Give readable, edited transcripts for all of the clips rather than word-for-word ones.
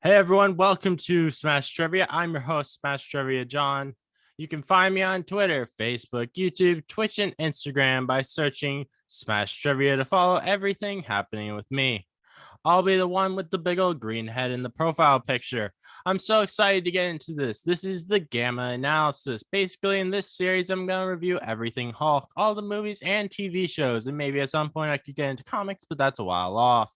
Hey everyone, welcome to Smash Trivia. I'm your host, Smash Trivia John. You can find me on Twitter, Facebook, YouTube, Twitch, and Instagram by searching Smash Trivia to follow everything happening with me. I'll be the one with the big old green head in the profile picture. I'm so excited to get into this. This is the Gamma Analysis. Basically, in this series, I'm going to review everything Hulk, all the movies and TV shows, and maybe at some point I could get into comics, but that's a while off.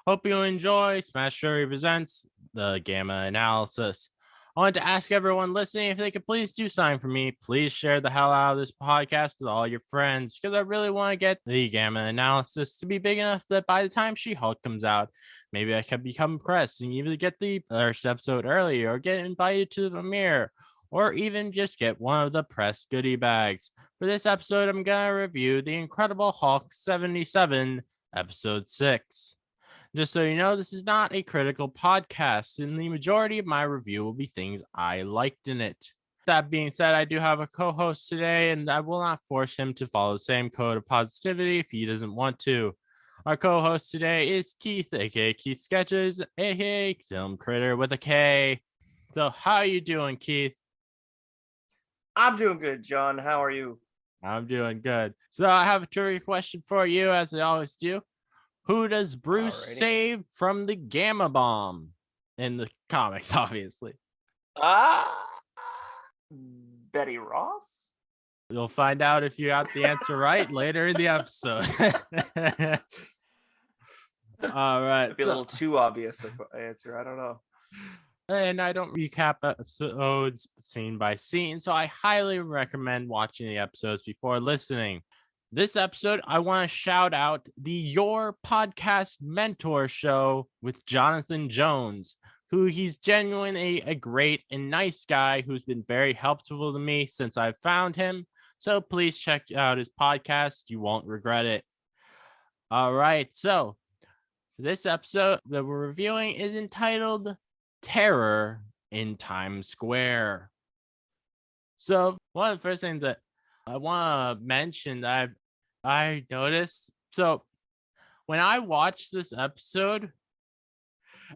Hope you enjoy. Smash Fury presents the Gamma Analysis. I want to ask everyone listening if they could please do something for me. Please share the hell out of this podcast with all your friends because I really want to get the Gamma Analysis to be big enough that by the time She-Hulk comes out, maybe I can become press and either get the first episode early or get invited to the premiere or even just get one of the press goodie bags. For this episode, I'm going to review The Incredible Hulk 77, Episode 6. Just so you know, this is not a critical podcast, and the majority of my review will be things I liked in it. That being said, I do have a co-host today, and I will not force him to follow the same code of positivity if he doesn't want to. Our co-host today is Keith, aka KeithSketches, aka Filmkritter with a K. So how are you doing, Keith? I'm doing good, John. How are you? I'm doing good. So I have a trivia question for you, as I always do. Who does Bruce save from the Gamma Bomb in the comics, obviously? Betty Ross? You'll find out if you got the answer right later in the episode. All right. It'd be a little too obvious of an answer. I don't know. And I don't recap episodes scene by scene, so I highly recommend watching the episodes before listening. This episode, I want to shout out the Your Podcast Mentor show with Jonathan Jones, who he's genuinely a great and nice guy who's been very helpful to me since I've found him. So please check out his podcast. You won't regret it. All right. So this episode that we're reviewing is entitled Terror in Times Square. So one of the first things that I want to mention that I noticed. So when I watched this episode,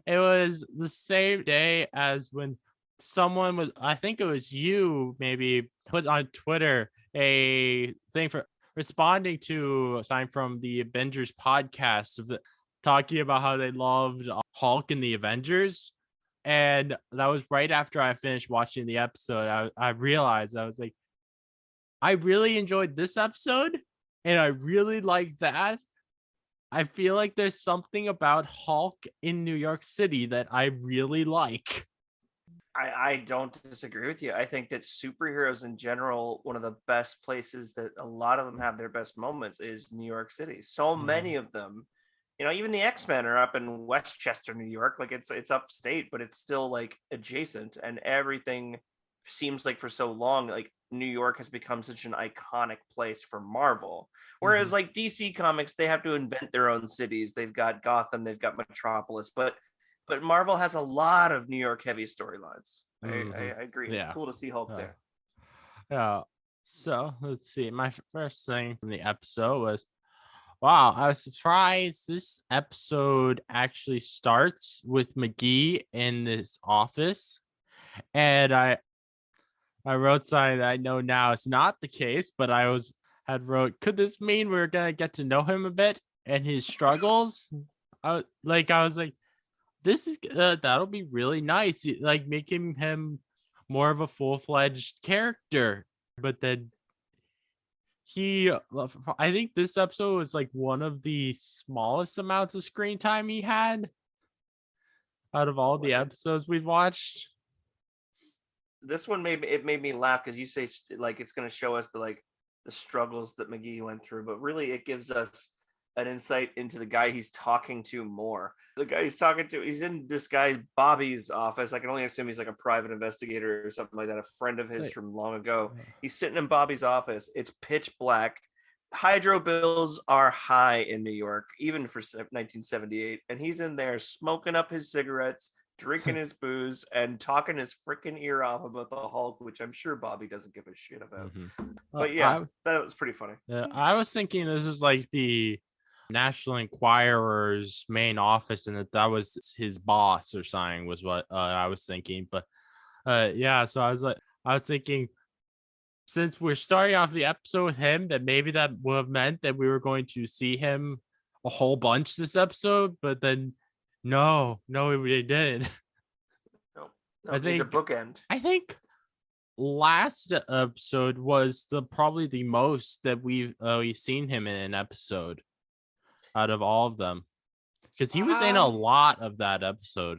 it was the same day as when someone was, I think it was you, maybe put on Twitter a thing for responding to a sign from the Avengers podcast of talking about how they loved Hulk and the Avengers. And that was right after I finished watching the episode. I realized, I was like, I really enjoyed this episode and I really like that. I feel like there's something about Hulk in New York City that I really like. I don't disagree with you. I think that superheroes in general, one of the best places that a lot of them have their best moments is New York City. So many of them, you know, even the X-Men are up in Westchester, New York. Like it's upstate, but it's still like adjacent, and everything seems like for so long, like New York has become such an iconic place for Marvel. Whereas like DC Comics, they have to invent their own cities. They've got Gotham, they've got Metropolis, but Marvel has a lot of New York heavy storylines. I agree. Yeah. It's cool to see Hulk there. Yeah. So let's see. My first thing from the episode was, wow, I was surprised this episode actually starts with McGee in this office. And I wrote something that I know now it's not the case, but I had wrote, could this mean we're gonna get to know him a bit and his struggles? I was like, this is that'll be really nice, like making him more of a full-fledged character. But then I think this episode was like one of the smallest amounts of screen time he had out of all the episodes we've watched. This one made me laugh because you say like it's going to show us the struggles that McGee went through, but really it gives us an insight into the guy he's talking to more. The guy he's talking to, he's in this guy Bobby's office. I can only assume he's like a private investigator or something like that, a friend of his from long ago. He's sitting in Bobby's office. It's pitch black. Hydro bills are high in New York, even for 1978, and he's in there smoking up his cigarettes, drinking his booze, and talking his freaking ear off about the Hulk, which I'm sure Bobby doesn't give a shit about. But yeah, that was pretty funny. Yeah, I was thinking this was like the National Enquirer's main office, and that was his boss or something, was what I was thinking. But yeah, so I was thinking, since we're starting off the episode with him, that maybe that would have meant that we were going to see him a whole bunch this episode, but then no, we didn't. No, I no, he's a think bookend. I think last episode was probably the most that we've seen him in an episode out of all of them, because he was in a lot of that episode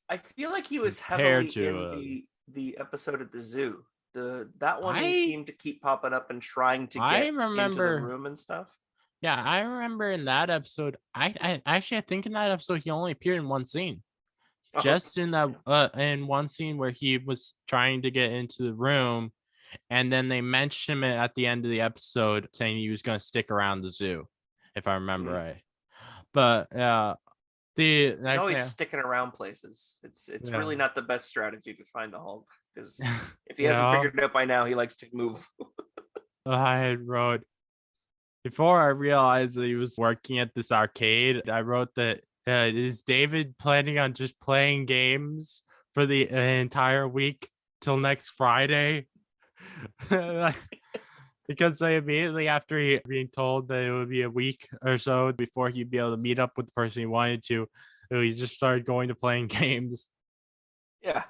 I feel like he was heavily compared to in the episode at the zoo. That one he I seemed to keep popping up and trying to I get into the remember. room and stuff. Yeah, I remember in that episode. I think in that episode he only appeared in one scene, just in that in one scene where he was trying to get into the room, and then they mentioned it at the end of the episode, saying he was going to stick around the zoo, if I remember right. But he's always sticking around places. It's really not the best strategy to find the Hulk, because if he hasn't figured it out by now, he likes to move. I wrote, before I realized that he was working at this arcade, I wrote that is David planning on just playing games for the entire week till next Friday? Because immediately after being told that it would be a week or so before he'd be able to meet up with the person he wanted to, he just started going to playing games. Yeah.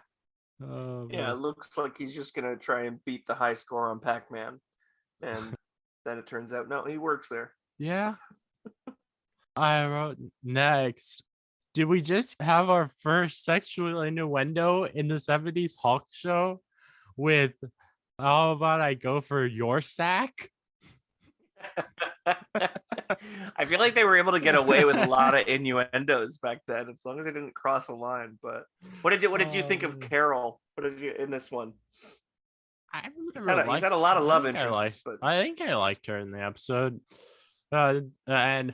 Yeah, it looks like he's just going to try and beat the high score on Pac-Man. And then it turns out, no, he works there. Yeah. I wrote next. Did we just have our first sexual innuendo in the 70s Hulk show with how about I go for your sack? I feel like they were able to get away with a lot of innuendos back then, as long as they didn't cross a line. But what did you think of Carol? What did you in this one? I remember he's had a lot of love interests, but I think I liked her in the episode. And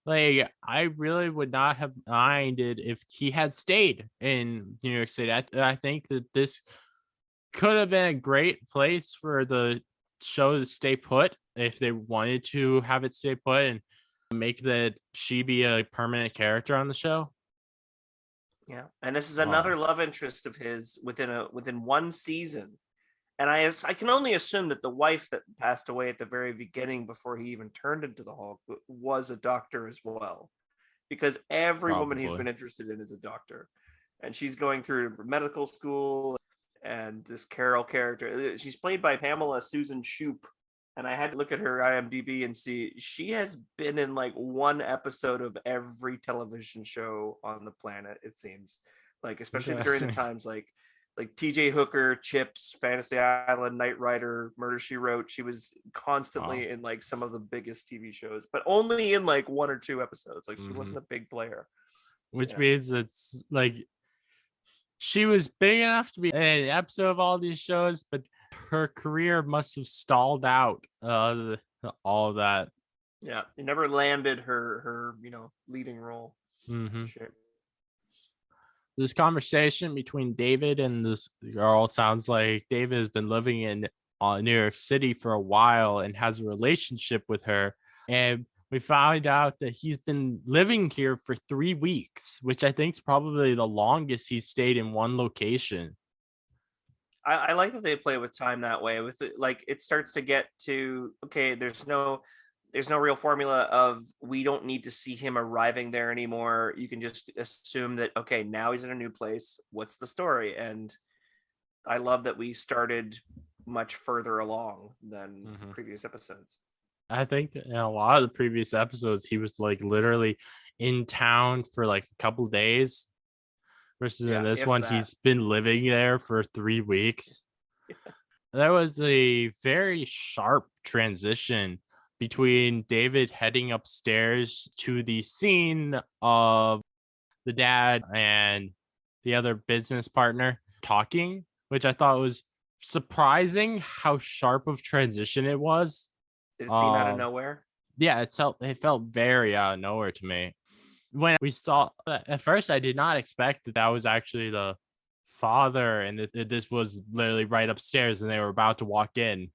like, I really would not have minded if he had stayed in New York City. I think that this could have been a great place for the show to stay put if they wanted to have it stay put and make that she be a permanent character on the show. Yeah, and this is another love interest of his within one season. And I can only assume that the wife that passed away at the very beginning before he even turned into the Hulk was a doctor as well, because every woman he's been interested in is a doctor, and she's going through medical school. And this Carol character, she's played by Pamela Susan Shoop, and I had to look at her IMDb and see she has been in like one episode of every television show on the planet, it seems, like especially during the times like TJ Hooker, Chips, Fantasy Island, Knight Rider, Murder She Wrote. She was constantly in like some of the biggest TV shows, but only in like one or two episodes. Like she wasn't a big player, which means it's like she was big enough to be in an episode of all these shows, but her career must have stalled out all of that. Yeah, it never landed her leading role. Sure. This conversation between David and this girl sounds like David has been living in New York City for a while and has a relationship with her. And we found out that he's been living here for 3 weeks, which I think is probably the longest he's stayed in one location. I like that they play with time that way. With it, like it starts to get to, okay, there's no real formula of we don't need to see him arriving there anymore. You can just assume that, okay, now he's in a new place. What's the story? And I love that we started much further along than previous episodes. I think in a lot of the previous episodes, he was like literally in town for like a couple of days, versus in this one, he's been living there for 3 weeks. That was a very sharp transition between David heading upstairs to the scene of the dad and the other business partner talking, which I thought was surprising how sharp of transition it was. Did it seem out of nowhere? Yeah, it felt very out of nowhere to me. When we saw, at first, I did not expect that was actually the father and that this was literally right upstairs and they were about to walk in.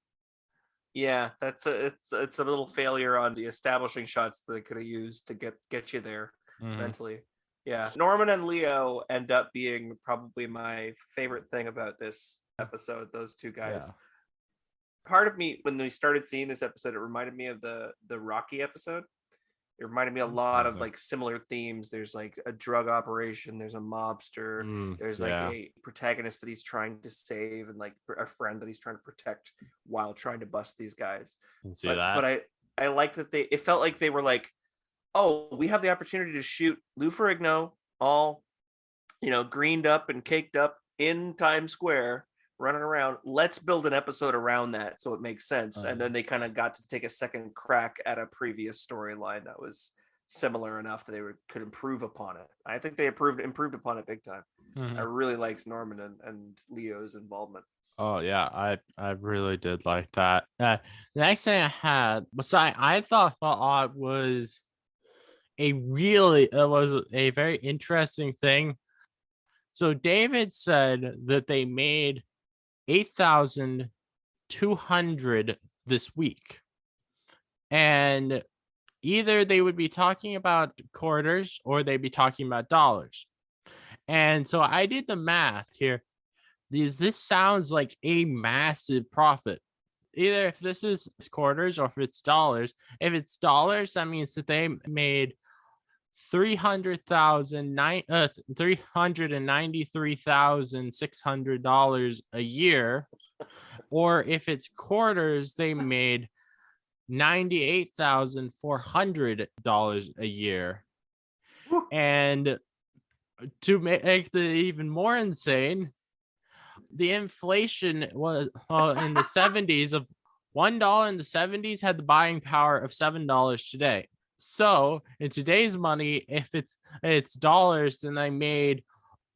Yeah, it's a little failure on the establishing shots that they could have used to get you there Mhm. mentally. Yeah, Norman and Leo end up being probably my favorite thing about this episode. Those two guys. Yeah. Part of me, when we started seeing this episode, it reminded me of the Rocky episode. It reminded me a lot of Interesting. like similar themes. There's like a drug operation, there's a mobster, there's like Yeah. a protagonist that he's trying to save, and like a friend that he's trying to protect while trying to bust these guys. Can see But that. I like that it felt like they were like, oh, we have the opportunity to shoot Lou Ferrigno all, greened up and caked up in Times Square, running around. Let's build an episode around that so it makes sense. And then they kind of got to take a second crack at a previous storyline that was similar enough that could improve upon it. I think they improved upon it big time. I Mhm. really liked Norman and Leo's involvement. Oh yeah, I really did like that. The next thing I had, besides, I thought was it was a very interesting thing. So David said that they made 8,200 this week, and either they would be talking about quarters or they'd be talking about dollars. And so I did the math here. This sounds like a massive profit. Either if this is quarters or if it's dollars. If it's dollars, that means that they made $393,600 a year. Or if it's quarters, they made $98,400 a year. And to make the even more insane, the inflation was in the 70s of $1 in the 70s had the buying power of $7 today. So in today's money, if it's dollars, then I made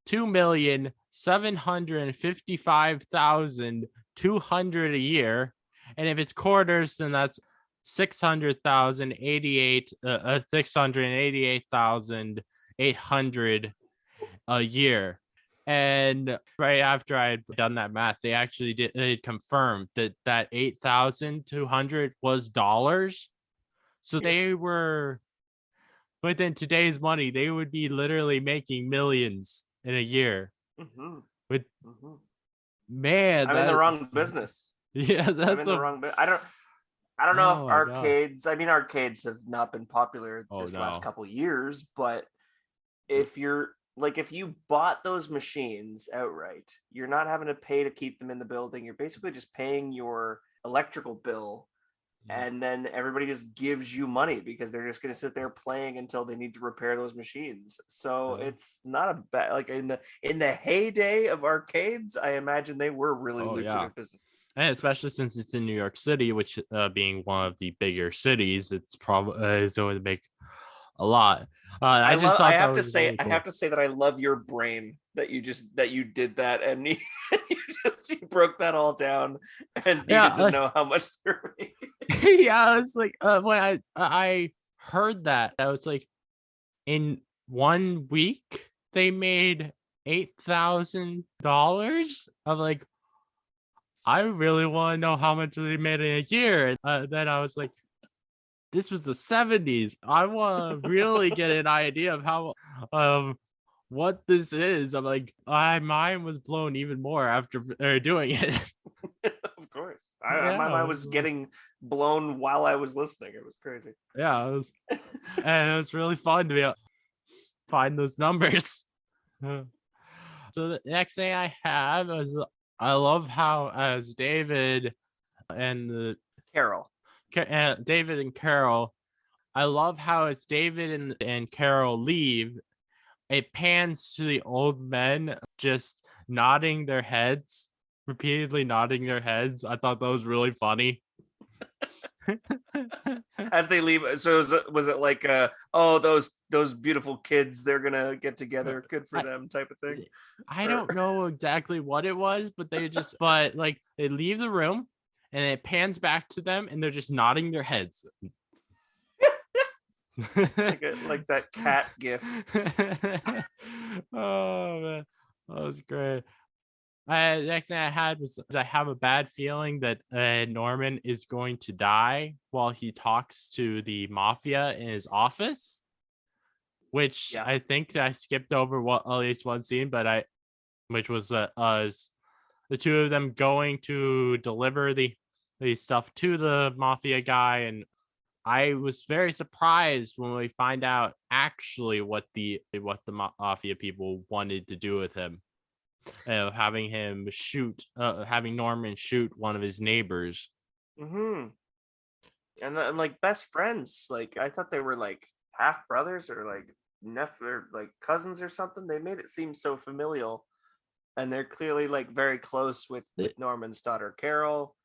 2,755,200 a year. And if it's quarters, then that's 688,800 a year. And right after I had done that math, they actually they confirmed that 8,200 was dollars. So they were, within today's money, they would be literally making millions in a year. Mm-hmm. With Mm-hmm. man, I'm in the wrong that's business. yeah, I'm that's in the a wrong bit. I don't know if oh my god. arcades. I mean, arcades have not been popular Oh this last no. couple of years, but if you bought those machines outright, you're not having to pay to keep them in the building. You're basically just paying your electrical bill, and then everybody just gives you money because they're just going to sit there playing until they need to repair those machines. So Yeah. it's not a bad, like in the heyday of arcades, I imagine they were really Oh yeah. lucrative business. And especially since it's in New York City, which being one of the bigger cities, it's probably it's going to make a lot. I just I thought that have to was say really cool. that I love your brain that you did that, and you broke that all down and needed to Yeah, know how much they're making. yeah. It's like when I heard that, I was like, in 1 week they made $8,000. I'm like, I really want to know how much they made in a year. And then I was like, this was the 70s. I want to really get an idea of how what this is. I'm like, my mind was blown even more after doing it. Of course, my Yeah, mind was getting blown while I was listening. It was crazy. yeah, and it was really fun to be able to find those numbers. So the next thing I have is I love how as David and Carol. David and Carol, I love how it's David and Carol leave. It pans to the old men just nodding their heads, repeatedly nodding their heads. I thought that was really funny. As they leave, so was it like oh, those beautiful kids, they're gonna get together, good for them type of thing? I don't know exactly what it was, but but like they leave the room and it pans back to them and they're just nodding their heads. like that cat gif. Oh man, that was great. The next thing I had was I have a bad feeling that Norman is going to die while he talks to the mafia in his office, which Yeah. I think I skipped over at least one scene, which was us the two of them going to deliver the stuff to the mafia guy, and I was very surprised when we find out actually what the mafia people wanted to do with him. Having having Norman shoot one of his neighbors. Mm-hmm. And like best friends. Like I thought they were like half brothers or like nephew or like cousins or something. They made it seem so familial, and they're clearly like very close with Norman's daughter Carol.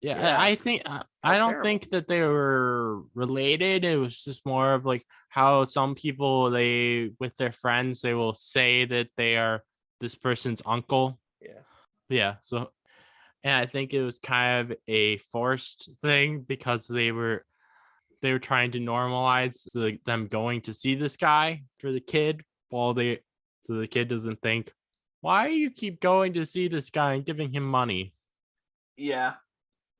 Yeah, Yeah, I think I felt don't terrible. think that they were related. It was just more of like how some people they with their friends they will say that they are this person's uncle. Yeah. Yeah, so and I think it was kind of a forced thing because they were trying to normalize them going to see this guy for the kid so the kid doesn't think, why you keep going to see this guy and giving him money? Yeah.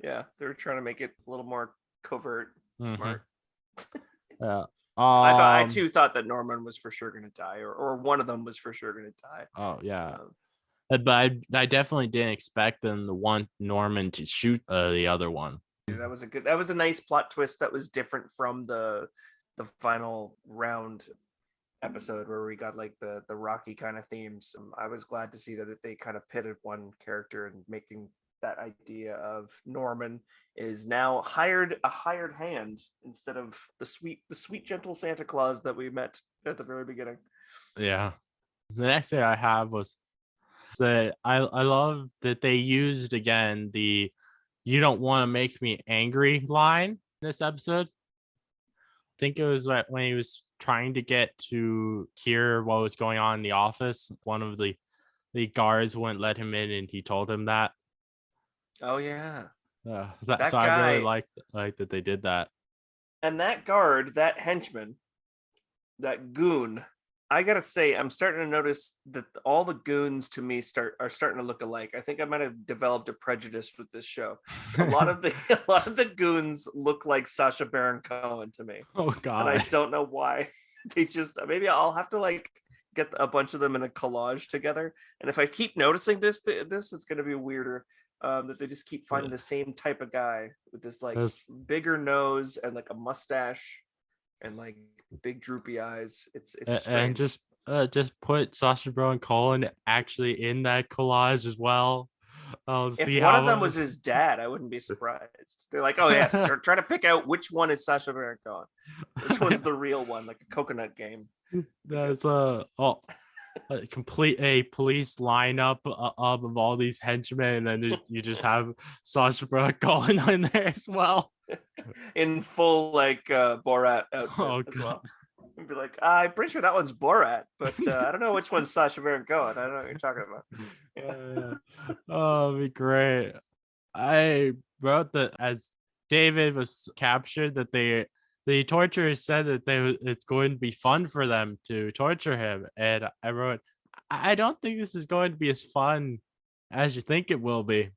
Yeah. They were trying to make it a little more covert, Mm-hmm. smart. Yeah. I too thought that Norman was for sure gonna die, or one of them was for sure gonna die. Oh yeah. Um, But I definitely didn't expect them to want Norman to shoot the other one. that was a nice plot twist that was different from the final round episode where we got like the Rocky kind of themes. I was glad to see that they kind of pitted one character and making that idea of Norman is now a hired hand instead of the sweet gentle Santa Claus that we met at the very beginning. Yeah. The next thing I have was that I love that they used again the "you don't want to make me angry" line in this episode. I think it was when he was trying to get to hear what was going on in the office. One of the guards wouldn't let him in, and he told him that. Oh yeah, So that I really guy like that they did that. and that guard, that henchman, that goon. I gotta say, I'm starting to notice that all the goons to me are starting to look alike. I think I might have developed a prejudice with this show. A lot of the a lot of the goons look like Sacha Baron Cohen to me, Oh and I God. don't know why. They just maybe I'll have to like get a bunch of them in a collage together. And if I keep noticing this it's going to be weirder. That they just keep finding the same type of guy with this like That's bigger nose and like a mustache and like big droopy eyes. It's and strange. just put Sacha Baron Cohen actually in that collage as well. I'll If see one of how them was his dad, I wouldn't be surprised. They're like, oh yes, they're trying to pick out which one is Sacha Baron Cohen, which one's the real one, like a coconut game. that's a complete a police lineup of all these henchmen, and then you just have Sacha Baron Cohen in there as well. In full like Borat outfit Oh as God. well. And be like, I'm pretty sure that one's Borat, but I don't know which one's Sacha Baron Cohen. I don't know what you're talking about. Oh, it'd be great. I wrote that as David was captured, that the torturers said that it's going to be fun for them to torture him, and I wrote, I don't think this is going to be as fun as you think it will be.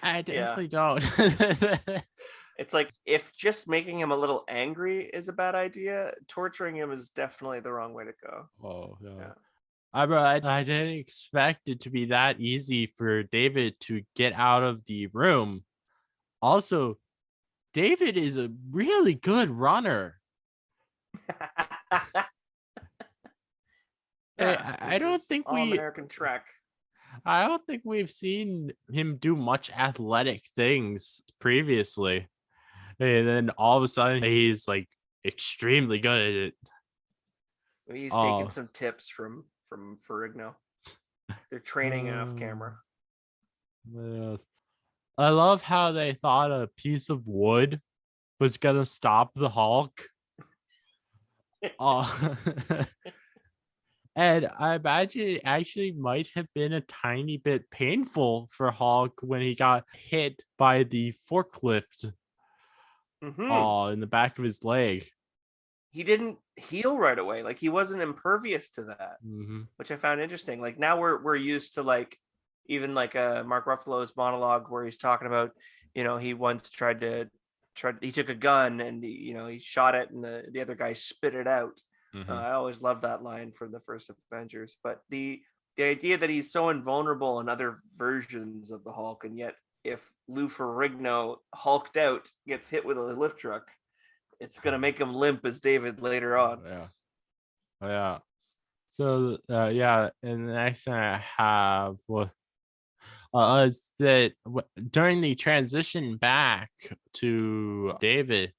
I Yeah. definitely don't. It's like if just making him a little angry is a bad idea, torturing him is definitely the wrong way to go. Oh no. Yeah. I didn't expect it to be that easy for David to get out of the room. Also, David is a really good runner. Yeah, I this don't is think all American track. I don't think we've seen him do much athletic things previously. And then all of a sudden he's like extremely good at it. Maybe he's taking Oh, some tips from Ferrigno. They're training off camera. yes. I love how they thought a piece of wood was gonna stop the Hulk. Oh, and I imagine it actually might have been a tiny bit painful for Hulk when he got hit by the forklift Mm-hmm. in the back of his leg. he didn't heal right away. Like he wasn't impervious to that, which I found interesting. Like now we're used to like even like Mark Ruffalo's monologue where he's talking about, he once he took a gun and he shot it and the other guy spit it out. I always loved that line from the first Avengers. But the idea that he's so invulnerable in other versions of the Hulk, and yet if Lou Ferrigno hulked out, gets hit with a lift truck, it's gonna make him limp as David later on. Yeah. So and the next thing I have is that during the transition back to David,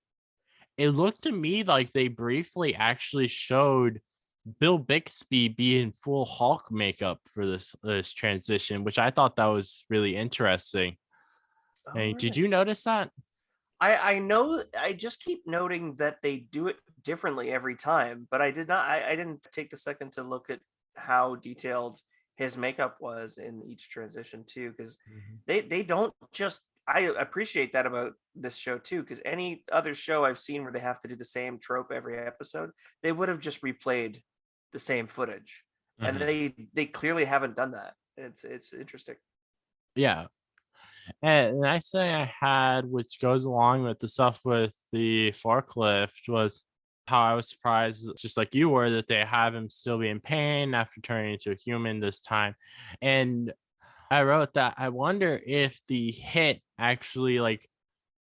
it looked to me like they briefly actually showed Bill Bixby be in full Hulk makeup for this transition, which I thought that was really interesting. Hey, did you notice that? I know. I just keep noting that they do it differently every time, but I didn't take the second to look at how detailed his makeup was in each transition too, because they don't just. I appreciate that about this show too, because any other show I've seen where they have to do the same trope every episode, they would have just replayed the same footage, and they clearly haven't done that. It's interesting. Yeah. And the next thing I had, which goes along with the stuff with the forklift, was how I was surprised, just like you were, that they have him still be in pain after turning into a human this time. And I wrote that I wonder if the hit actually like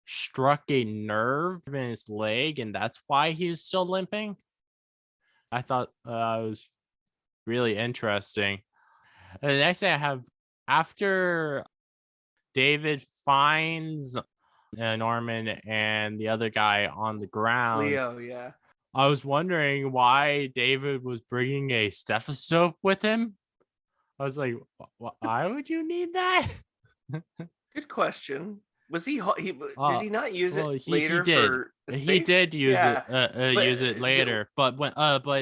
struck a nerve in his leg, and that's why he was still limping. I thought it was really interesting. And the next thing I have, after David finds Norman and the other guy on the ground, Leo, yeah. I was wondering why David was bringing a stethoscope with him. I was like, why would you need that? Good question. Was he did he not use it later? He did. For the He safe? did use Yeah. use it later, but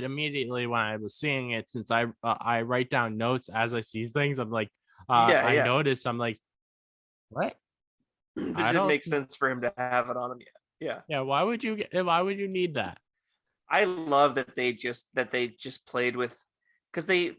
immediately when I was seeing it, since I write down notes as I see things, I'm like, I noticed, I'm like, what? It didn't make sense for him to have it on him yet. Yeah. Why would you need that? I love that they just played with, because they,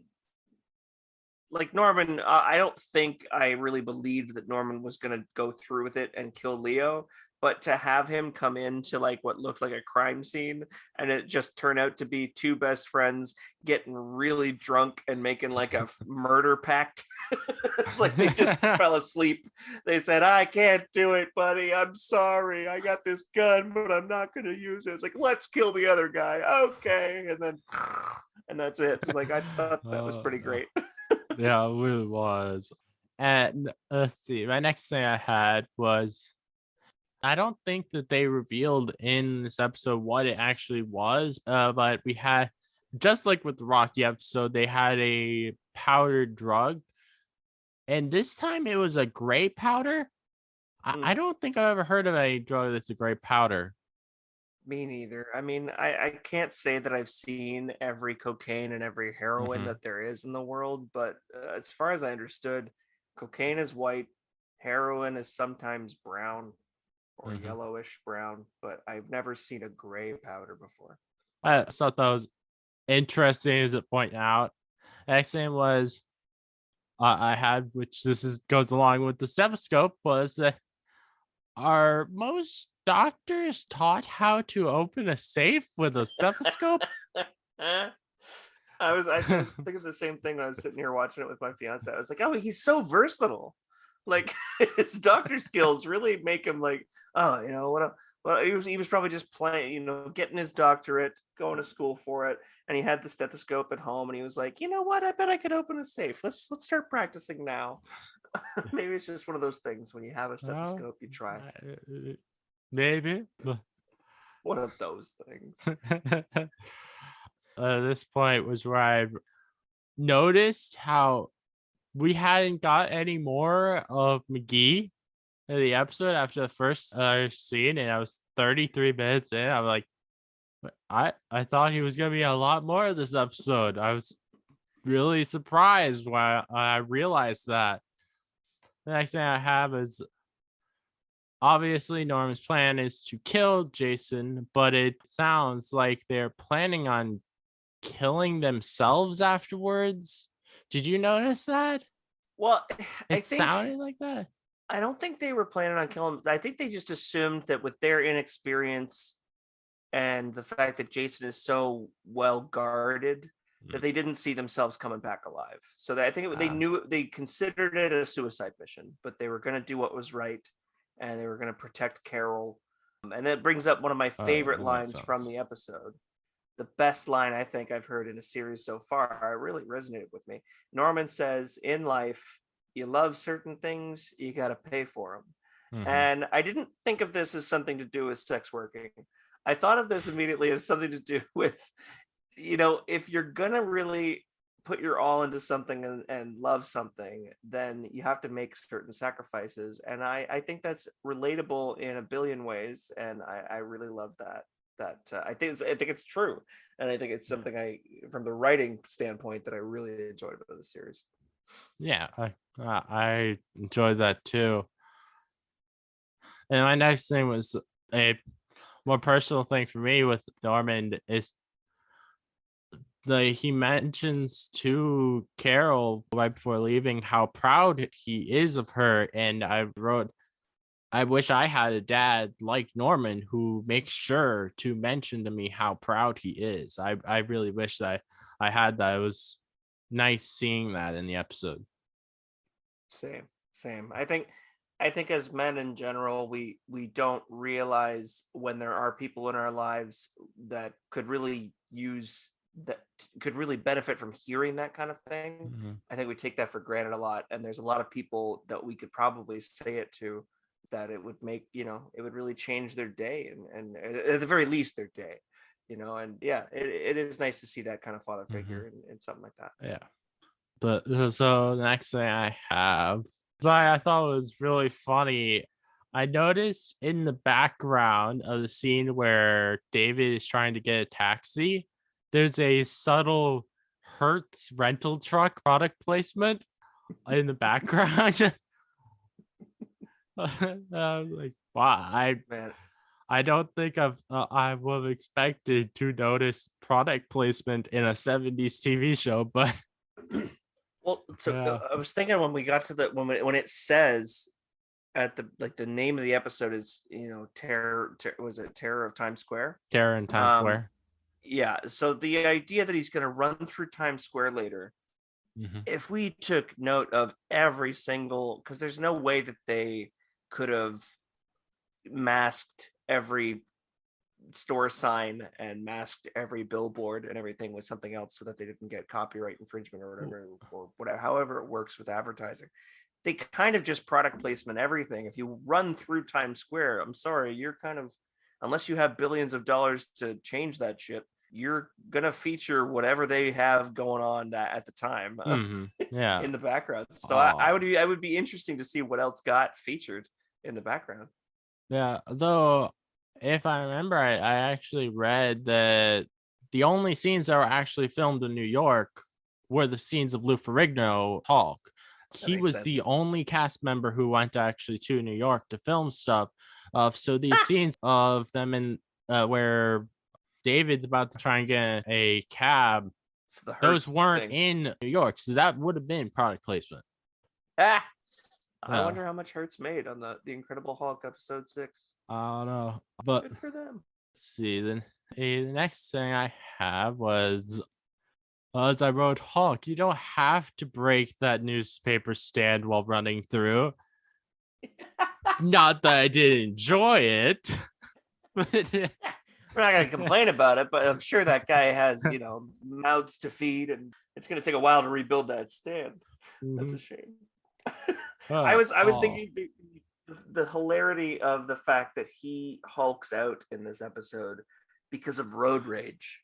like Norman, I don't think I really believed that Norman was going to go through with it and kill Leo, but to have him come into like what looked like a crime scene and it just turned out to be two best friends getting really drunk and making like a murder pact. It's like they just fell asleep. They said, I can't do it, buddy. I'm sorry. I got this gun, but I'm not going to use it. It's like, let's kill the other guy. Okay. And that's it. It's like, I thought that was pretty great. Yeah, it really was. And let's see, my next thing I had was, I don't think that they revealed in this episode what it actually was, but we had, just like with the Rocky episode, they had a powdered drug, and this time it was a gray powder. I don't think I've ever heard of a drug that's a gray powder. Me neither. I mean, I can't say that I've seen every cocaine and every heroin that there is in the world, but as far as I understood, cocaine is white, heroin is sometimes brown or yellowish brown, but I've never seen a gray powder before. I thought that was interesting as it point out. Next thing was I had, which goes along with the stethoscope, was that are most doctors taught how to open a safe with a stethoscope? I was thinking the same thing when I was sitting here watching it with my fiance. I was like, oh, he's so versatile. Like his doctor skills really make him like, oh, what? Well, he was probably just playing, getting his doctorate, going to school for it, and he had the stethoscope at home, and he was like, you know what? I bet I could open a safe. Let's start practicing now. Maybe it's just one of those things when you have a stethoscope, you try. Maybe one of those things. This point was where I noticed how we hadn't got any more of McGee in the episode after the first scene, and I was 33 minutes in. I'm like, I thought he was gonna be a lot more of this episode. I was really surprised when I realized that. The next thing I have is Obviously, Norman's plan is to kill Jason, but it sounds like they're planning on killing themselves afterwards. Did you notice that? Well, I It think sounded like that. I don't think they were planning on killing him. I think they just assumed that with their inexperience and the fact that Jason is so well guarded that they didn't see themselves coming back alive. So I think they knew, they considered it a suicide mission, but they were going to do what was right, and they were going to protect Carol. And that brings up one of my favorite That makes lines from sense. the episode. The best line I think I've heard in the series so far. It really resonated with me. Norman says, "In life, you love certain things, you got to pay for them." And I didn't think of this as something to do with sex working. I thought of this immediately as something to do with, if you're gonna really put your all into something and love something, then you have to make certain sacrifices. And I think that's relatable in a billion ways. And I really love that. I think it's true. And I think it's something from the writing standpoint, that I really enjoyed about the series. Yeah, I enjoyed that too. And my next thing was a more personal thing for me with Norman is he mentions to Carol right before leaving how proud he is of her, and I wrote, I wish I had a dad like Norman who makes sure to mention to me how proud he is. I really wish that I had that. It was nice seeing that in the episode. Same. I think as men in general, we don't realize when there are people in our lives that could really benefit from hearing that kind of thing. I think we take that for granted a lot, and there's a lot of people that we could probably say it to, that it would make, it would really change their day, and at the very least their day. And yeah, it is nice to see that kind of father figure in something like that. Yeah. But so the next thing I have, I thought was really funny. I noticed in the background of the scene where David is trying to get a taxi, there's a subtle Hertz rental truck product placement in the background. I was like, wow, Man, I don't think I would have expected to notice product placement in a 70s TV show, but well, so yeah, I was thinking when we got to when it says at the name of the episode is, was it Terror of Times Square? Karen Times Um, Square. yeah. So the idea that he's going to run through Times Square later, if we took note of every single, because there's no way that they could have masked every store sign and masked every billboard and everything with something else so that they didn't get copyright infringement or whatever, however it works with advertising. They kind of just product placement everything. If you run through Times Square, I'm sorry, you're kind of, unless you have billions of dollars to change that shit, you're gonna feature whatever they have going on that at the time Yeah. in the background. So I Oh, would be interesting to see what else got featured in the background. yeah. Though, if I remember right, I actually read that the only scenes that were actually filmed in New York were the scenes of Lou Ferrigno Hulk. That He makes was the sense. only cast member who went actually to New York to film stuff. So these scenes of them in where David's about to try and get a cab, It's the those Hertz weren't thing. in New York, so that would have been product placement. Ah, I Yeah, wonder how much Hertz made on the Incredible Hulk episode 6. I don't know, but Good for them. let's see. Then the next thing I have was as I wrote, Hulk, you don't have to break that newspaper stand while running through. Not that I didn't enjoy it, but We're not going to complain about it, but I'm sure that guy has, mouths to feed, and it's going to take a while to rebuild that stand. That's a shame. I was oh, thinking the hilarity of the fact that he hulks out in this episode because of road rage.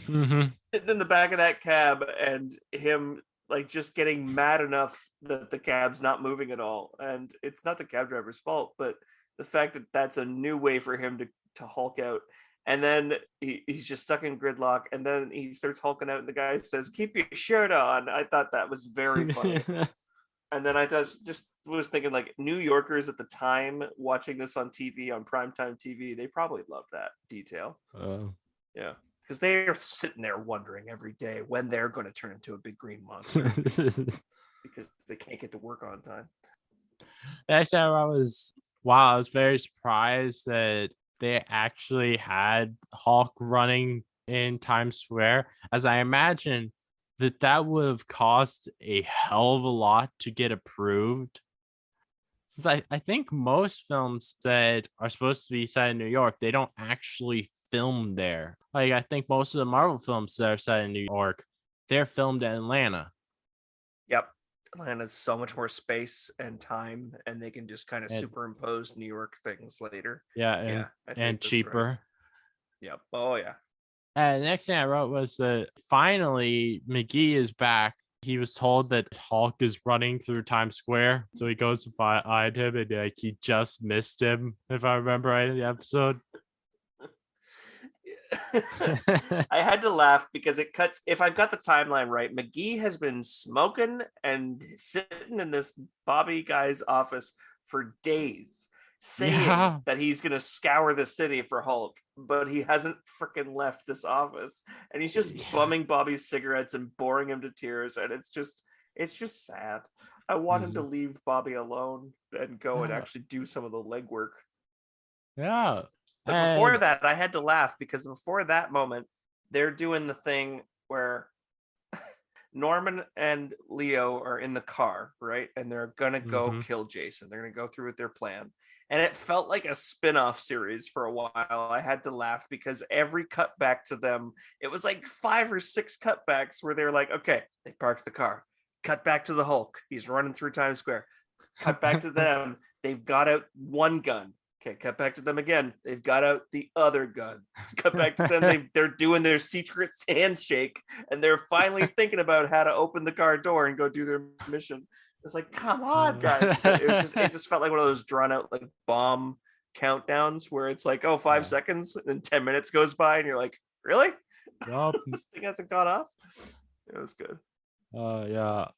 Sitting in the back of that cab and him like just getting mad enough that the cab's not moving at all, and it's not the cab driver's fault, but the fact that that's a new way for him to hulk out. And then he's just stuck in gridlock, and then he starts hulking out and the guy says, "Keep your shirt on." I thought that was very funny. And then I just was thinking, like, New Yorkers at the time watching this on TV, on primetime TV, they probably love that detail. Yeah, because they're sitting there wondering every day when they're going to turn into a big green monster because they can't get to work on time. Actually, I was very surprised that they actually had Hulk running in Times Square, as I imagine that would have cost a hell of a lot to get approved. Since I think most films that are supposed to be set in New York, they don't actually film there. Like, I think most of the Marvel films that are set in New York, they're filmed in Atlanta. Yep. Atlanta's so much more space and time, and they can just kind of superimpose New York things later. Yeah, and cheaper. Right. Yep. Oh, yeah. And the next thing I wrote was that finally McGee is back. He was told that Hulk is running through Times Square, so he goes to find him, and like he just missed him, if I remember right in the episode. I had to laugh because it cuts. If I've got the timeline right, McGee has been smoking and sitting in this Bobby guy's office for days, saying that he's going to scour the city for Hulk, but he hasn't freaking left this office, and he's just bumming Bobby's cigarettes and boring him to tears, and it's just sad. I want him to leave Bobby alone and go and actually do some of the legwork. Yeah. But before that, I had to laugh because before that moment, they're doing the thing where Norman and Leo are in the car, right? And they're going to go kill Jason. They're going to go through with their plan. And it felt like a spin-off series for a while. I had to laugh because every cutback to them, it was like 5 or 6 cutbacks where they're like, okay, they parked the car. Cut back to the Hulk. He's running through Times Square. Cut back to them. They've got out one gun. Okay, cut back to them again. They've got out the other gun. Cut back to them. They're doing their secret handshake, and they're finally thinking about how to open the car door and go do their mission. It's like, come on, guys. It just felt like one of those drawn out like bomb countdowns where it's like, oh, 5 seconds, and then 10 minutes goes by, and you're like, really? This thing hasn't gone off. It was good. Yeah.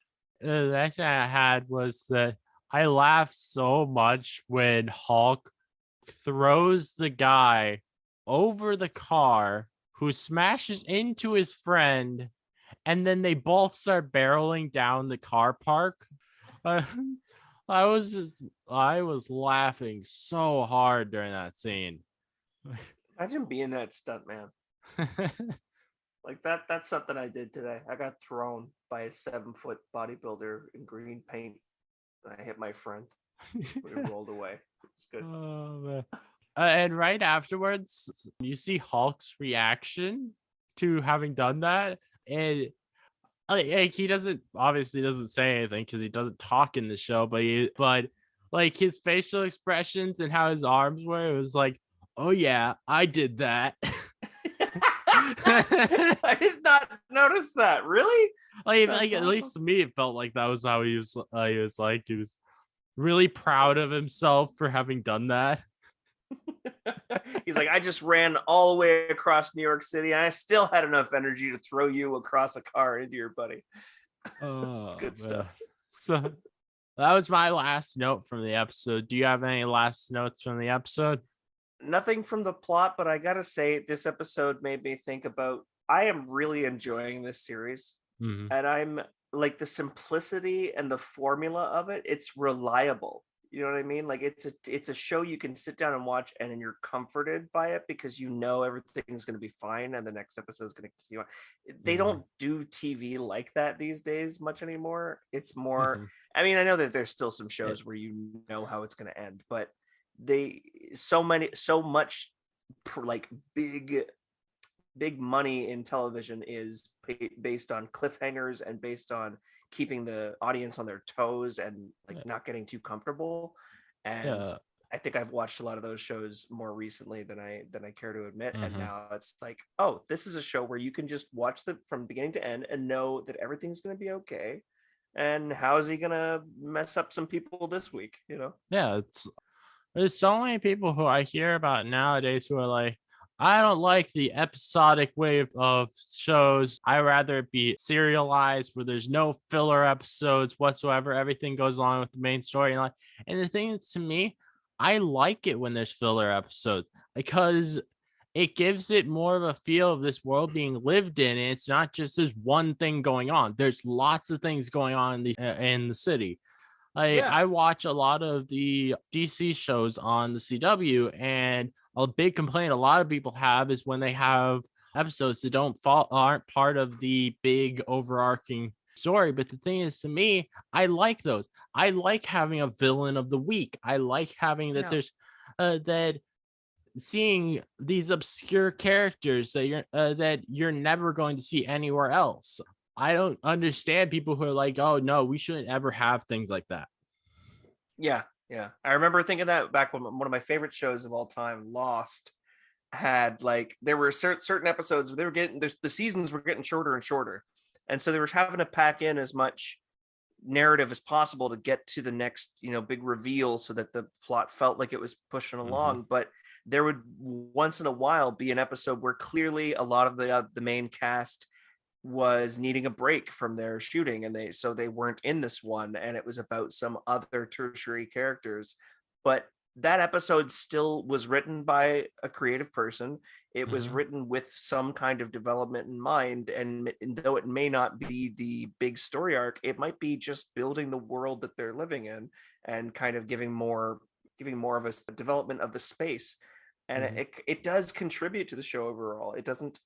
The next thing I had was that I laughed so much when Hulk throws the guy over the car who smashes into his friend, and then they both start barreling down the car park. I was laughing so hard during that scene. Imagine being that stunt man. Like that's something I did today. I got thrown by a 7-foot bodybuilder in green paint, and I hit my friend. We rolled away. It's good. Oh, man. And right afterwards, you see Hulk's reaction to having done that, and like he obviously doesn't say anything because he doesn't talk in the show, but like his facial expressions and how his arms were, it was like, oh yeah, I did that. I did not notice that. Really? Like awesome. At least to me, it felt like that was how he was. He was really proud of himself for having done that. He's like, I just ran all the way across New York City, and I still had enough energy to throw you across a car into your buddy. It's good stuff. So that was my last note from the episode. Do you have any last notes from the episode? Nothing from the plot, but I gotta say, this episode made me think about. I am really enjoying this series, and I'm like the simplicity and the formula of it. It's reliable. You know what I mean? Like it's a show you can sit down and watch, and then you're comforted by it because you know everything's going to be fine, and the next episode is going to continue on. They don't do TV like that these days much anymore. It's more. I mean, I know that there's still some shows where you know how it's going to end, but so much like big money in television is based on cliffhangers and based on keeping the audience on their toes and like not getting too comfortable. And I think I've watched a lot of those shows more recently than I care to admit. And now it's like, oh, this is a show where you can just watch them from beginning to end and know that everything's going to be okay. And how is he going to mess up some people this week? You know? Yeah. There's so many people who I hear about nowadays who are like, I don't like the episodic way of shows. I rather it be serialized where there's no filler episodes whatsoever. Everything goes along with the main storyline. And the thing is, to me, I like it when there's filler episodes because it gives it more of a feel of this world being lived in. And it's not just this one thing going on. There's lots of things going on in the city. Yeah. I watch a lot of the DC shows on the CW, and a big complaint a lot of people have is when they have episodes that aren't part of the big overarching story. But the thing is, to me, I like those. I like having a villain of the week. I like having that Yeah. there's that seeing these obscure characters that you're never going to see anywhere else. I don't understand people who are like, oh no, we shouldn't ever have things like that. Yeah. Yeah. I remember thinking that back when one of my favorite shows of all time, Lost, had like there were certain episodes where they were getting the seasons were getting shorter and shorter, and so they were having to pack in as much narrative as possible to get to the next big reveal so that the plot felt like it was pushing along. But there would once in a while be an episode where clearly a lot of the main cast was needing a break from their shooting, and they weren't in this one, and it was about some other tertiary characters. But that episode still was written by a creative person. It was written with some kind of development in mind, and though it may not be the big story arc, it might be just building the world that they're living in and kind of giving more of a development of the space. And it does contribute to the show overall. It doesn't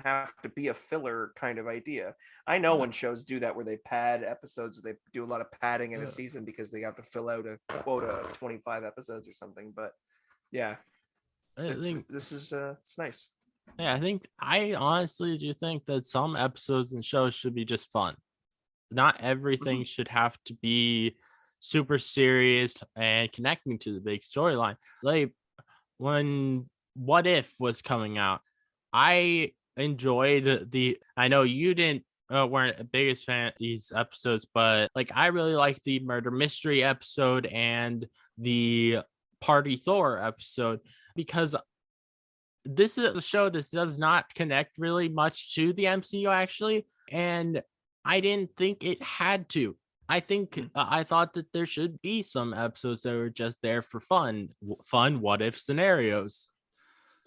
have to be a filler kind of idea. I know when shows do that, where they pad episodes, they do a lot of padding in a season because they have to fill out a quota of 25 episodes or something. But yeah, it's nice. Yeah, I honestly do think that some episodes and shows should be just fun. Not everything should have to be super serious and connecting to the big storyline. Like when What If was coming out, I enjoyed I know you weren't a biggest fan of these episodes, but like I really liked the murder mystery episode and the Party Thor episode, because this is a show that does not connect really much to the MCU actually, and I didn't think it had to. I thought that there should be some episodes that were just there for fun what if scenarios.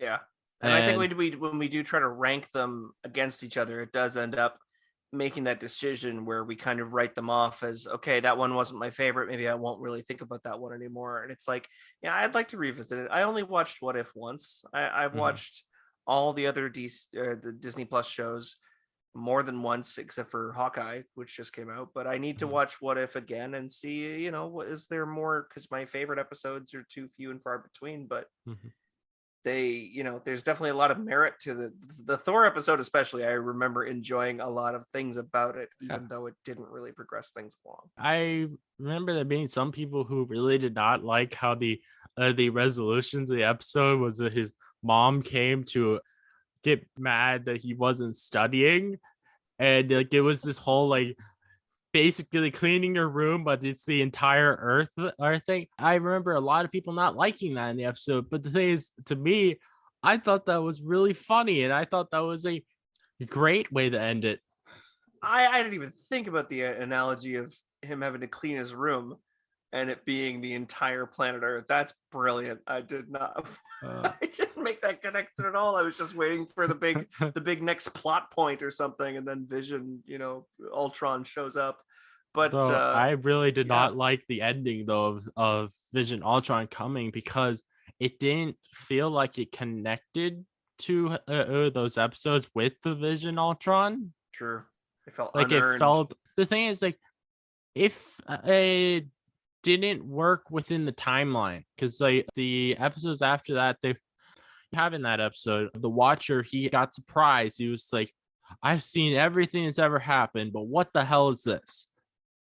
Yeah. And I think when we do try to rank them against each other, it does end up making that decision where we kind of write them off as, okay, that one wasn't my favorite. Maybe I won't really think about that one anymore. And it's like, yeah, I'd like to revisit it. I only watched What If once. I've watched all the other the Disney Plus shows more than once, except for Hawkeye, which just came out. But I need to watch What If again and see, is there more? Because my favorite episodes are too few and far between. But there's definitely a lot of merit to the Thor episode, especially. I remember enjoying a lot of things about it, even though it didn't really progress things along. I remember there being some people who really did not like how the resolutions of the episode was that his mom came to get mad that he wasn't studying, and like it was this whole like basically cleaning your room, but it's the entire earth thing. I remember a lot of people not liking that in the episode, but the thing is, to me, I thought that was really funny, and I thought that was a great way to end it. I didn't even think about the analogy of him having to clean his room and it being the entire planet Earth. That's brilliant. I did not I didn't make that connection at all. I was just waiting for the big next plot point or something, and then Vision, Ultron shows up. But I really did not like the ending though of Vision Ultron coming, because it didn't feel like it connected to those episodes with the Vision Ultron. Sure. It felt like unearned. It felt, the thing is, like, if it didn't work within the timeline, because like the episodes after that, they have in that episode, the Watcher, he got surprised. He was like, I've seen everything that's ever happened, but what the hell is this?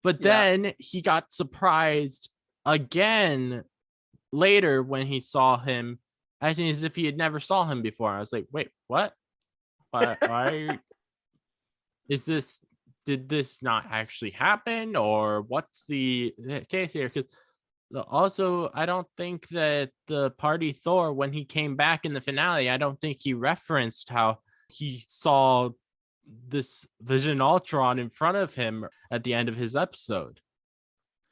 But then he got surprised again later when he saw him, acting as if he had never saw him before. I was like, wait, what? Why is this? Did this not actually happen, or what's the case here? Because Also, I don't think that the party Thor, when he came back in the finale, I don't think he referenced how he saw this Vision Ultron in front of him at the end of his episode.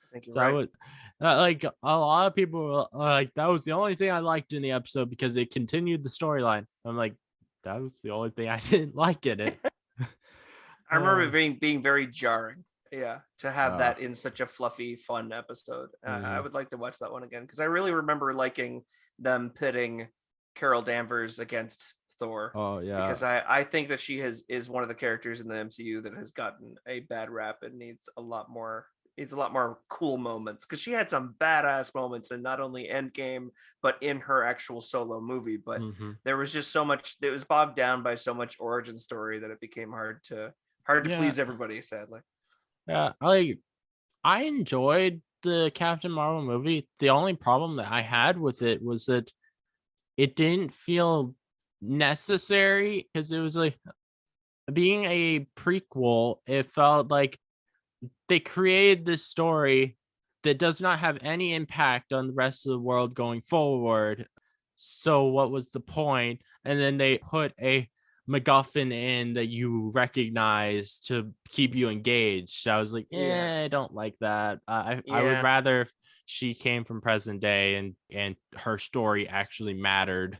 I think you're So I right. would like a lot of people were like, that was the only thing I liked in the episode because it continued the storyline. I'm like, that was the only thing I didn't like in it. I remember it being very jarring. Yeah, to have Uh, that in such a fluffy, fun episode. I mhm. would like to watch that one again because I really remember liking them pitting Carol Danvers against Thor Oh yeah. because I think that she is one of the characters in the MCU that has gotten a bad rap and needs a lot more cool moments because she had some badass moments in not only Endgame but in her actual solo movie. But Hmm. there was just so much that was bogged down by so much origin story that it became hard to Yeah. please everybody, sadly. Yeah. I enjoyed the Captain Marvel movie. The only problem that I had with it was that it didn't feel necessary because it was like being a prequel, it felt like they created this story that does not have any impact on the rest of the world going forward. So what was the point? And then they put a MacGuffin in that you recognize to keep you engaged. I was like, Yeah. I don't like that. I would Yeah, rather if she came from present day and her story actually mattered.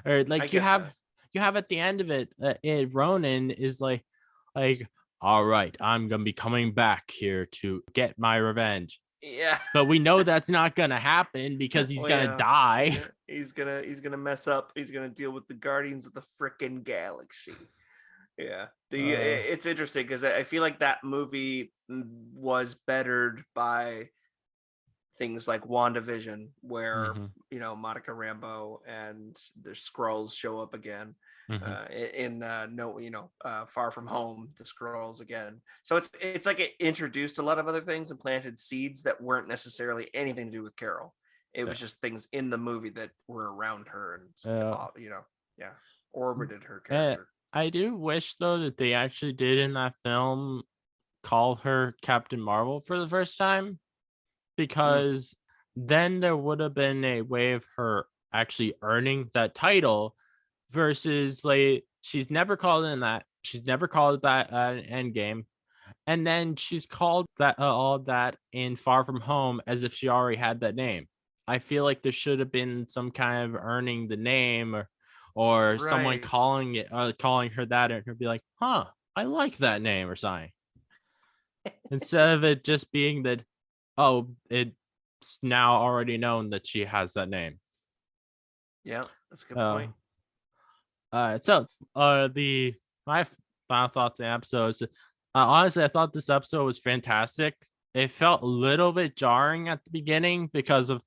Or I like get that. you have at the end of Ronan is like, all right, I'm gonna be coming back here to get my revenge. Yeah. But we know that's not gonna happen because he's Well, gonna yeah. die. He's gonna mess up. He's gonna deal with the Guardians of the frickin' Galaxy. Yeah. Uh, It's interesting because I feel like that movie was bettered by things like WandaVision, where mhm, Monica Rambeau and the Skrulls show up again. mhm. In no, Far From Home, the Skrulls again. So it's like it introduced a lot of other things and planted seeds that weren't necessarily anything to do with Carol. It Yeah. was just things in the movie that were around her and Uh, yeah, orbited her and character. I do wish though that they actually did in that film call her Captain Marvel for the first time Mm, because then there would have been a way of her actually earning that title versus like she's never called in that. She's never called that an Endgame, and then she's called that all that in Far From Home as if she already had that name. I feel like there should have been some kind of earning the name or someone right. calling her that and her be like, huh, I like that name or something. Instead of it just being that, oh, it's now already known that she has that name. Yeah, that's a good Uh, point. so the my final thoughts on the episode is honestly, I thought this episode was fantastic. It felt a little bit jarring at the beginning because of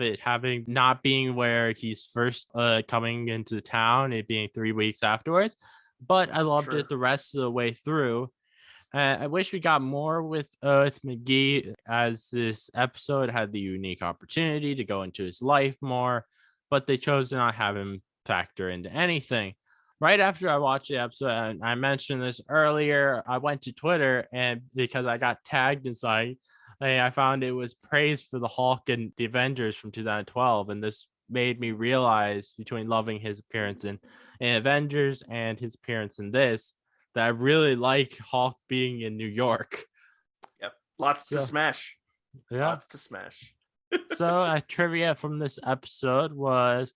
it having not being where he's first coming into the town, it being 3 weeks afterwards. But I loved it Sure. the rest of the way through. I wish we got more with McGee as this episode had the unique opportunity to go into his life more, but they chose to not have him factor into anything. Right after I watched the episode, and I mentioned this earlier, I went to Twitter and because I got tagged inside, I found it was praise for the Hulk and the Avengers from 2012, and this made me realize between loving his appearance in Avengers and his appearance in this that I really like Hulk being in New York. Yep. Lots to So smash. yeah. Lots to smash. So trivia from this episode was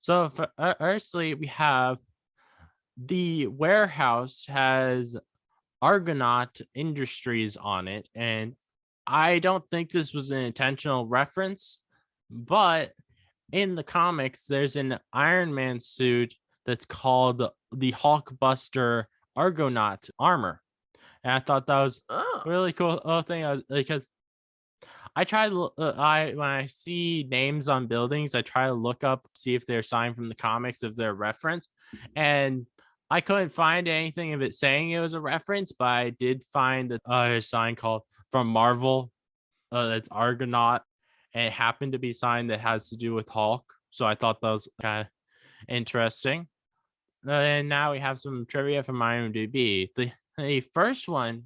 for firstly we have the warehouse has Argonaut Industries on it, and I don't think this was an intentional reference, but in the comics, there's an Iron Man suit that's called the Hulkbuster Argonaut armor. And I thought that was Oh, a really cool thing because I try to I when I see names on buildings, I try to look up see if they're signed from the comics, if they're a reference, and I couldn't find anything of it saying it was a reference, but I did find that a sign called from Marvel that's Argonaut, and it happened to be a sign that has to do with Hulk. So I thought that was kind of interesting. And now we have some trivia from IMDb. The first one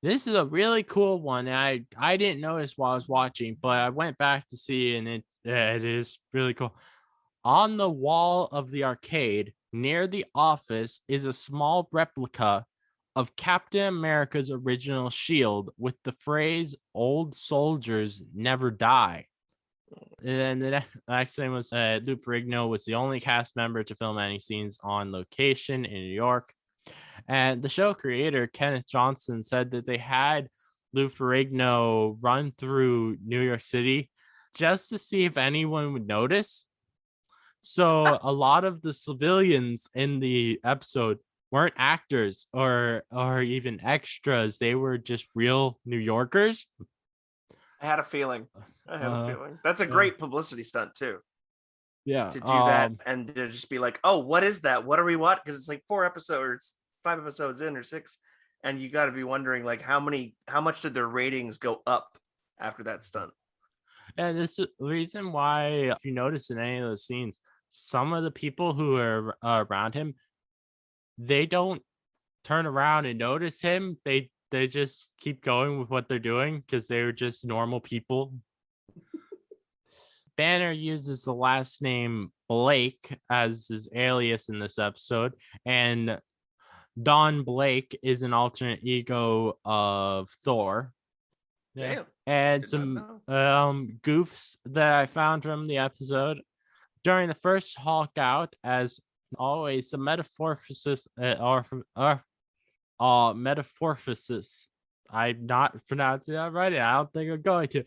This is a really cool one. I didn't notice while I was watching, but I went back to see, and it is really cool. On the wall of the arcade near the office is a small replica of Captain America's original shield with the phrase "Old soldiers never die." And the next thing was Lou Ferrigno was the only cast member to film any scenes on location in New York. And the show creator, Kenneth Johnson, said that they had Lou Ferrigno run through New York City just to see if anyone would notice. So a lot of the civilians in the episode weren't actors or even extras. They were just real New Yorkers. I had a feeling. That's a great publicity stunt too. Yeah. To do that and to just be like, oh, what is that? What are we watching? Because it's like 4 episodes, 5 episodes in or 6, and you got to be wondering like how much did their ratings go up after that stunt? And this is the reason why, if you notice in any of those scenes, some of the people who are around him, they don't turn around and notice him. They just keep going with what they're doing because they're just normal people. Banner uses the last name Blake as his alias in this episode, and Don Blake is an alternate ego of Thor. Yeah. Damn. And some goofs that I found from the episode. During the first Hulk out, as always, the metamorphosis metamorphosis. I'm not pronouncing that right. I don't think I'm going to.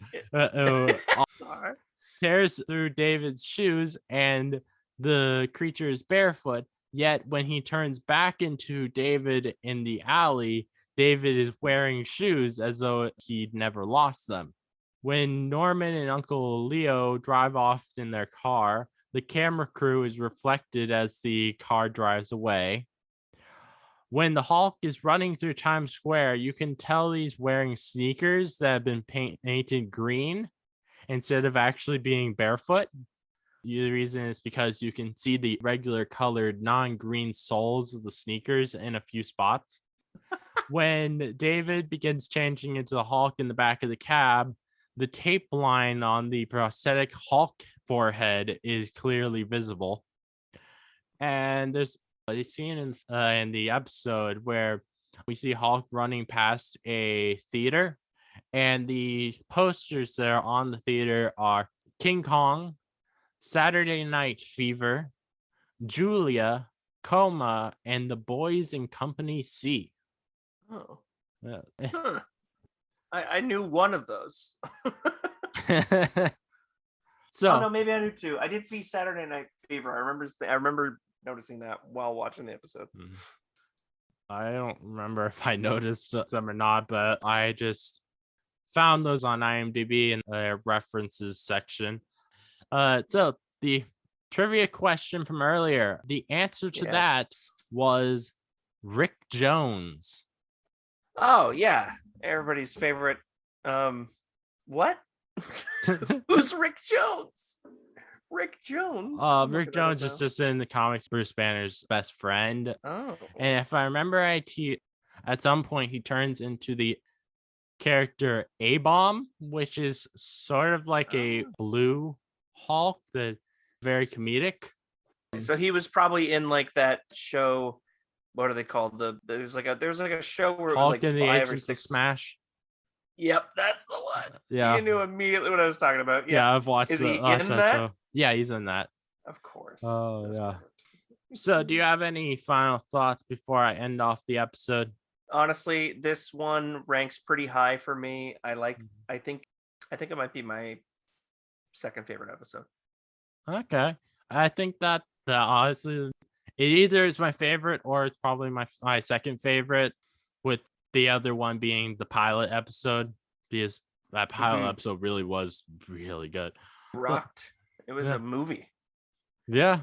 Tears through David's shoes, and the creature is barefoot. Yet when he turns back into David in the alley, David is wearing shoes as though he'd never lost them. When Norman and Uncle Leo drive off in their car, the camera crew is reflected as the car drives away. When the Hulk is running through Times Square, you can tell he's wearing sneakers that have been painted green instead of actually being barefoot. The reason is because you can see the regular colored non-green soles of the sneakers in a few spots. When David begins changing into the Hulk in the back of the cab, the tape line on the prosthetic Hulk forehead is clearly visible. And there's a scene in the episode where we see Hulk running past a theater, and the posters that are on the theater are King Kong, Saturday Night Fever, Julia, Coma, and The Boys in Company C. Oh. Yeah. Huh. I knew one of those. So no, maybe I knew 2. I did see Saturday Night Fever. I remember noticing that while watching the episode. I don't remember if I noticed them or not, but I just found those on IMDb in the references section. So the trivia question from earlier, the answer to that was Rick Jones. Oh yeah, everybody's favorite. What? Who's Rick Jones? Rick Jones. Rick Jones is just in the comics Bruce Banner's best friend. Oh. And if I remember right, at some point he turns into the character A-Bomb, which is sort of like a blue Hulk, that very comedic. So he was probably in like that show. What are they called? There was like a show where it was like Hulk and the 5 or Agents of 6. Smash. Yep, that's the one. Yeah, you knew immediately what I was talking about. Yeah, I've watched. Is he in that? Show. Yeah, he's in that. Of course. Oh, that's yeah. perfect. So, do you have any final thoughts before I end off the episode? Honestly, this one ranks pretty high for me. I think it might be my second favorite episode. Okay, I think that honestly, it either is my favorite or it's probably my second favorite, with the other one being the pilot episode, because that pilot episode really was really good. Rocked. It was a movie. Yeah.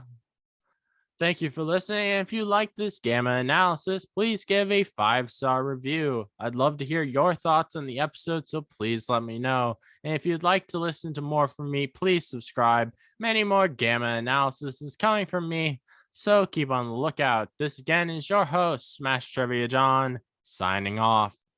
Thank you for listening. And if you like this Gamma analysis, please give a 5-star review. I'd love to hear your thoughts on the episode, so please let me know. And if you'd like to listen to more from me, please subscribe. Many more Gamma analysis is coming from me, so keep on the lookout. This again is your host, Smash Trivia John, signing off.